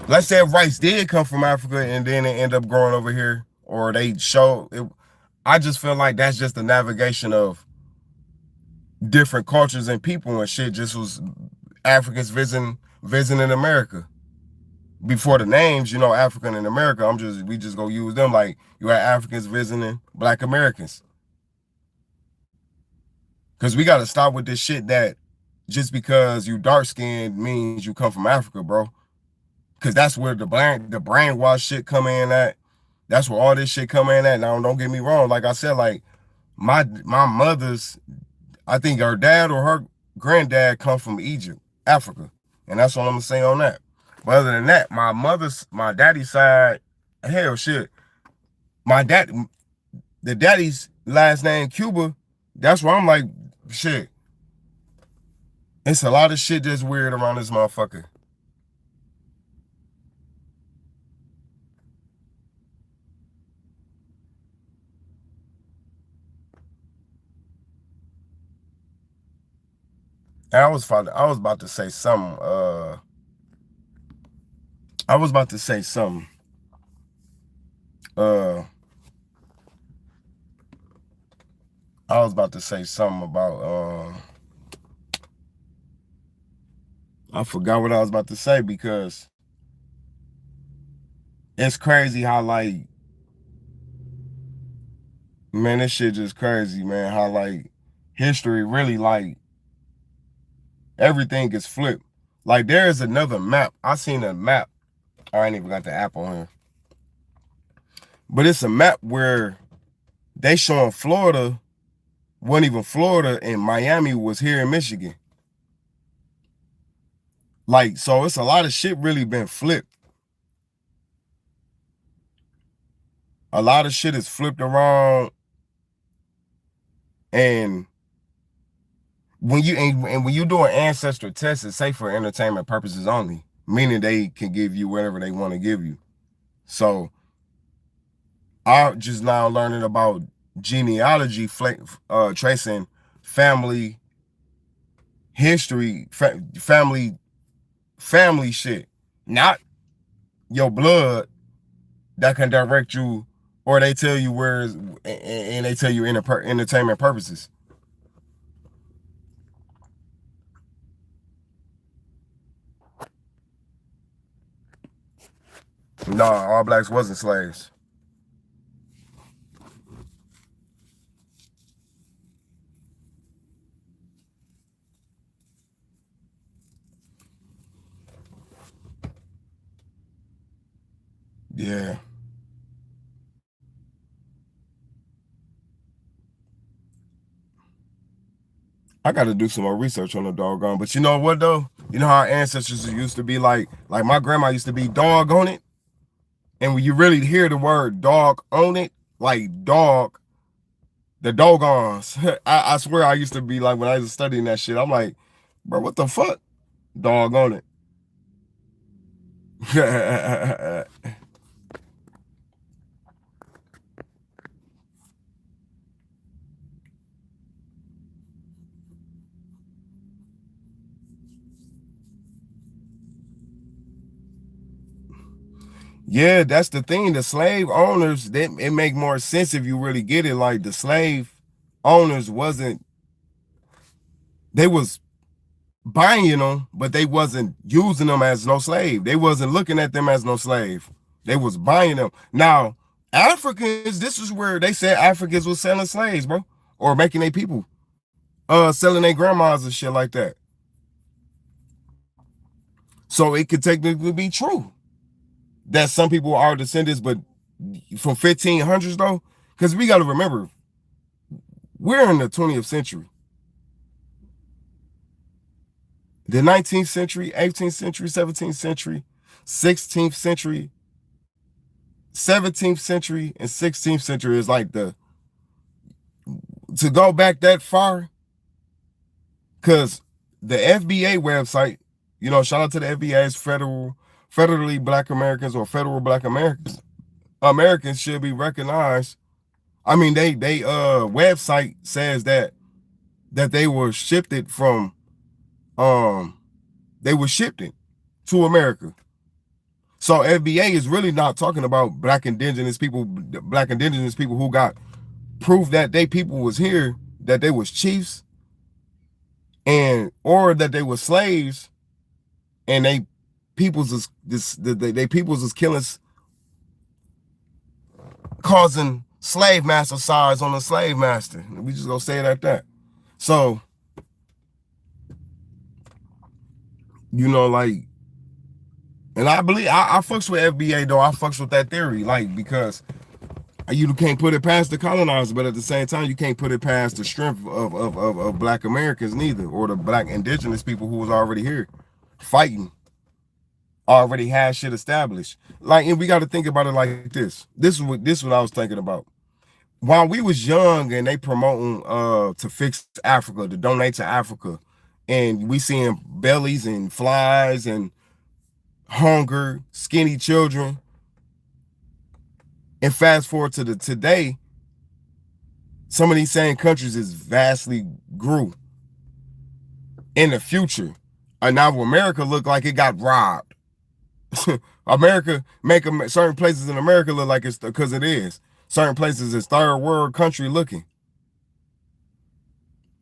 let's say if rice did come from Africa and then it end up growing over here, or they show it, I just feel like that's just the navigation of different cultures and people and shit. Just was Africans visiting America. Before the names, African and America, we just go use them like you had Africans visiting black Americans. Because we got to stop with this shit that just because you dark skinned means you come from Africa, bro. Because that's where the brainwash shit come in at. That's where all this shit come in at. Now, don't get me wrong. Like I said, like my mother's, I think her dad or her granddad come from Egypt, Africa. And that's all I'm gonna say on that. But other than that, my daddy's side, hell shit. The daddy's last name Cuba, that's where I'm like, shit. It's a lot of shit that's weird around this motherfucker. And I was about to say something. I was about to say something. I was about to say something about I forgot what I was about to say because it's crazy how like, man, this shit just crazy, man. How like history really like everything is flipped. Like there is another map. I seen a map. I ain't even got the app on here. But it's a map where they showing Florida wasn't even Florida and Miami was here in Michigan. Like, so it's a lot of shit really been flipped. A lot of shit is flipped around. And when you do an ancestral test, it's safe for entertainment purposes only, meaning they can give you whatever they want to give you. So I'm just now learning about genealogy, tracing family history, family shit, not your blood that can direct you, or they tell you and they tell you entertainment purposes. No, all blacks wasn't slaves. Yeah. I got to do some more research on the doggone. But you know what though? You know how our ancestors used to be like my grandma used to be dog on it. And when you really hear the word dog on it, like dog, the dogons. I swear I used to be like when I was studying that shit, I'm like, bro, what the fuck? Dog on it. Yeah, that's the thing. The slave owners, it make more sense if you really get it. Like the slave owners they was buying them, but they wasn't using them as no slave. They wasn't looking at them as no slave. They was buying them. Now, Africans, this is where they said Africans was selling slaves, bro, or making their people, selling their grandmas and shit like that. So it could technically be true that some people are descendants, but from 1500s though, because we got to remember, we're in the 20th century. The 19th century, 18th century, 17th century, 16th century, 17th century, and 16th century is like to go back that far, because the FBA website, you know, shout out to the FBA, it's federally Black Americans or federal Black Americans. Americans should be recognized. I mean, they website says that they were shifted from they were shipped it to America. So FBA is really not talking about black indigenous people who got proof that they people was here, that they was chiefs, and or that they were slaves, and they peoples is they peoples is killing, causing slave master size on the slave master. We just gonna say it like that. So, you know, like, and I believe I fucks with FBA though. I fucks with that theory, like, because you can't put it past the colonizers, but at the same time, you can't put it past the strength of Black Americans neither, or the Black indigenous people who was already here fighting, already had shit established. Like, and we got to think about it like this. This is what I was thinking about. While we was young and they promoting to fix Africa, to donate to Africa, and we seeing bellies and flies and hunger, skinny children, and fast forward to today, some of these same countries is vastly grew. In the future, and now America look like it got robbed. America make certain places in America look like it's, because it is. Certain places is third world country looking.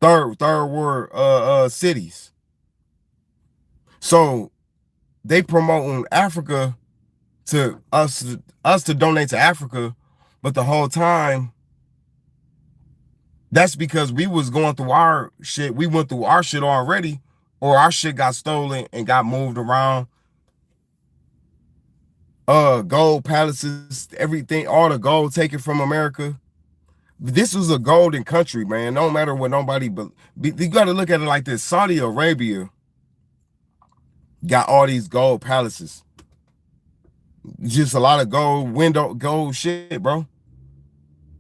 Third world cities. So they promoting Africa to us to donate to Africa, but the whole time that's because we was going through our shit. We went through our shit already, or our shit got stolen and got moved around. Gold palaces, everything, all the gold taken from America. This was a golden country, man. No matter what nobody, but you got to look at it like this. Saudi Arabia got all these gold palaces. Just a lot of gold shit, bro.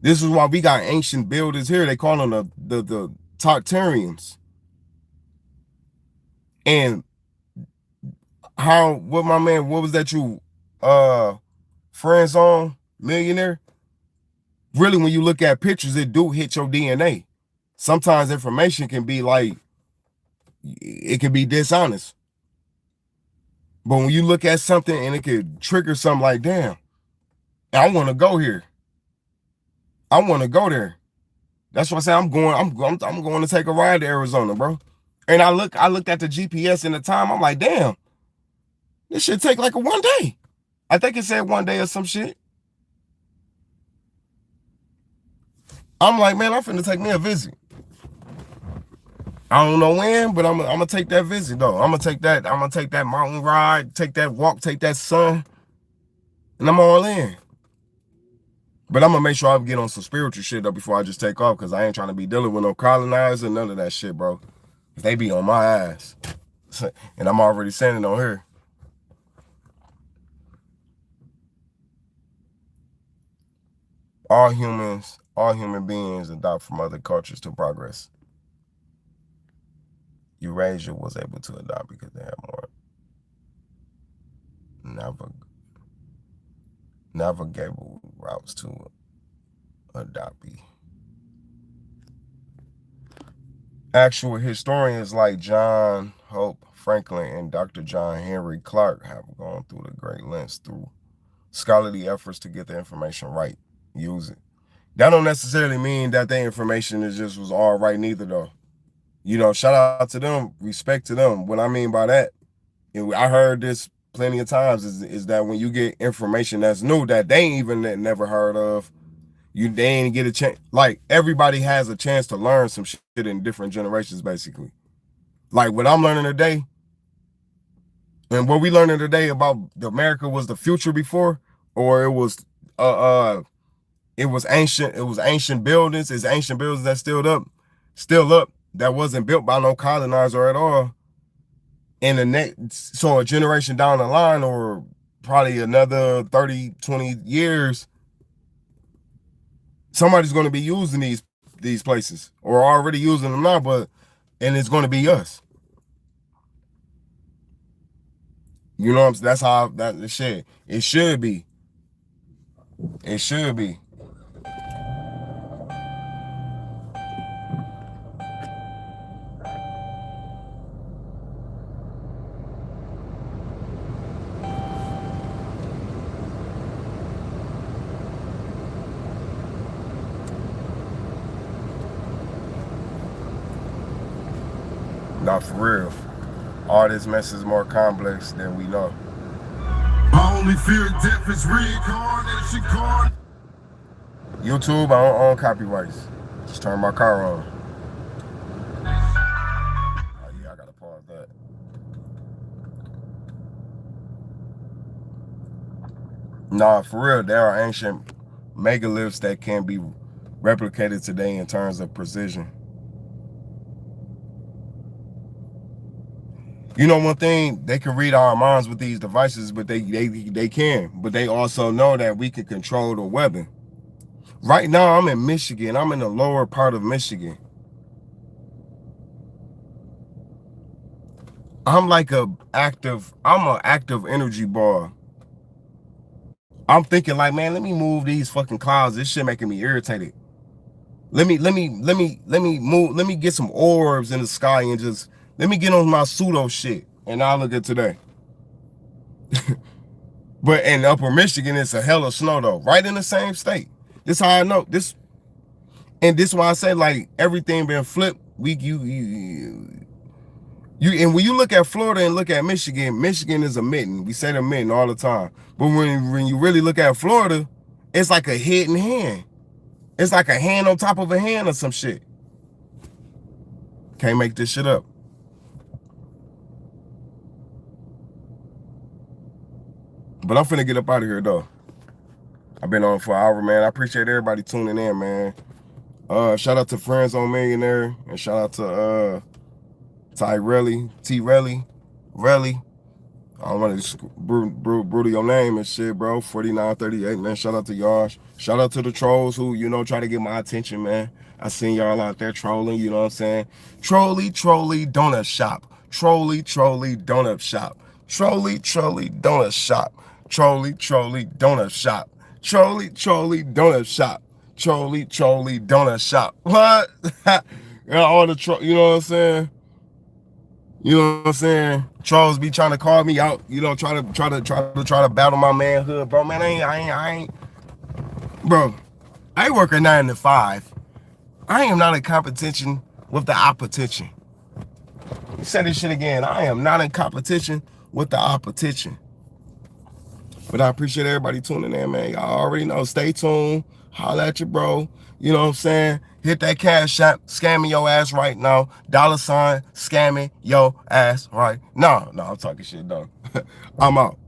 This is why we got ancient builders here. They call them the Tartarians. And what was that you friends on Millionaire? Really, when you look at pictures, it do hit your DNA. Sometimes information can be like, it can be dishonest. But when you look at something and it could trigger something like, damn, I want to go here. I want to go there. That's why I say I'm going to take a ride to Arizona, bro. And I looked at the GPS in the time. I'm like, damn, this should take like a 1 day. I think it said 1 day or some shit. I'm like, man, I'm finna take me a visit. I don't know when, but I'm gonna take that visit though. I'm gonna take that mountain ride, take that walk, take that sun, and I'm all in. But I'm gonna make sure I get on some spiritual shit though before I just take off, because I ain't trying to be dealing with no colonizer, none of that shit, bro. They be on my ass. And I'm already standing on here. All human beings adopt from other cultures to progress. Eurasia was able to adopt because they have more navigable routes to adopt. Actual historians like John Hope Franklin and Dr. John Henry Clark have gone through the great lengths through scholarly efforts to get the information right. Use it. That don't necessarily mean that the information was all right neither though. You know, shout out to them, respect to them. What I mean by that, and I heard this plenty of times, is that when you get information that's new that they ain't even never heard of, they ain't get a chance. Like, everybody has a chance to learn some shit in different generations, basically. Like, what I'm learning today, and what we learning today about America was the future before, or it was ancient buildings. It's ancient buildings that's still up, that wasn't built by no colonizer at all. And so a generation down the line, or probably another 30, 20 years, somebody's going to be using these places, or already using them now, and it's going to be us. You know what I'm saying? That's how that shit. It should be. It should be. Not for real. All this mess is more complex than we know. My only fear of death is reincarnation card. YouTube, I don't own copyrights. Just turn my car on. Oh yeah, I gotta pause that. Nah, for real, there are ancient megaliths that can be replicated today in terms of precision. You know, one thing, they can read our minds with these devices, but they can. But they also know that we can control the weather. Right now, I'm in Michigan. I'm in the lower part of Michigan. I'm like I'm an active energy ball. I'm thinking like, man, let me move these fucking clouds. This shit making me irritated. Let me get some orbs in the sky and just let me get on my pseudo shit. And I'll look at today. But in Upper Michigan, it's a hell of snow though. Right in the same state. This how I know. This why I say, like, everything been flipped. And when you look at Florida and look at Michigan, Michigan is a mitten. We say the mitten all the time. But when you really look at Florida, it's like a hidden hand. It's like a hand on top of a hand or some shit. Can't make this shit up. But I'm finna get up out of here though. I've been on for an hour, man. I appreciate everybody tuning in, man. Shout out to Friends on Millionaire, and shout out to Tyrelli, Relly. I don't want to brutal your name and shit, bro. 4938, man. Shout out to y'all. Shout out to the trolls who, you know, try to get my attention, man. I seen y'all out there trolling, you know what I'm saying? Trolly donut shop. Trolly donut shop. Trolly donut shop. Trolly donut shop. Trolly donut shop. Trolly donut shop. What? All the you know what I'm saying? You know what I'm saying? Trolls be trying to call me out, you know, try to battle my manhood, bro. Man, I ain't, bro. I work a 9 to 5. I am not in competition with the opposition. Say this shit again. I am not in competition with the opposition. But I appreciate everybody tuning in, man. Y'all already know. Stay tuned. Holla at your bro. You know what I'm saying? Hit that cash app. Scamming your ass right now. $, scamming your ass right now. No, I'm talking shit, though. I'm out.